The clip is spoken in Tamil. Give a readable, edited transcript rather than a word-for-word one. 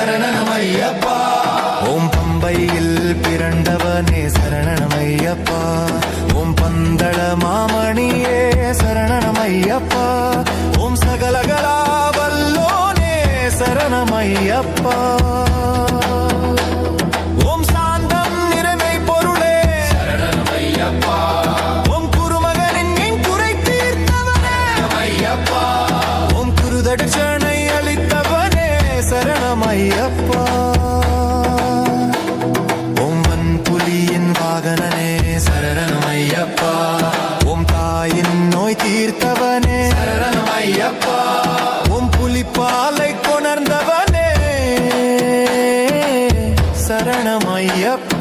சரணமையப்பா. ஓம் பம்பையில் பிறந்தவனே சரணமையப்பா. ஓம் பந்தள மாமணியே சரணமையப்பா. ஓம் சகலகலா வல்லோனே சரணமையப்பா. ஓம் சாந்தம் நிறைமை பொருளே சரணமையப்பா. ஓம் குருமகனின் என் குறை தீர்த்தவனே ஐயப்பா. ஓம் குருதட்சணை அளித்தவனே சரணமையப்பா. ஓம் வன்புலியின் வாகனனே சரணமையப்பா. ஓம் தாயின் நோய் தீர்த்தவனே சரணமையப்பா. ஓம் புலிப்பாலை கொணர்ந்தவனே சரணமையப்பா.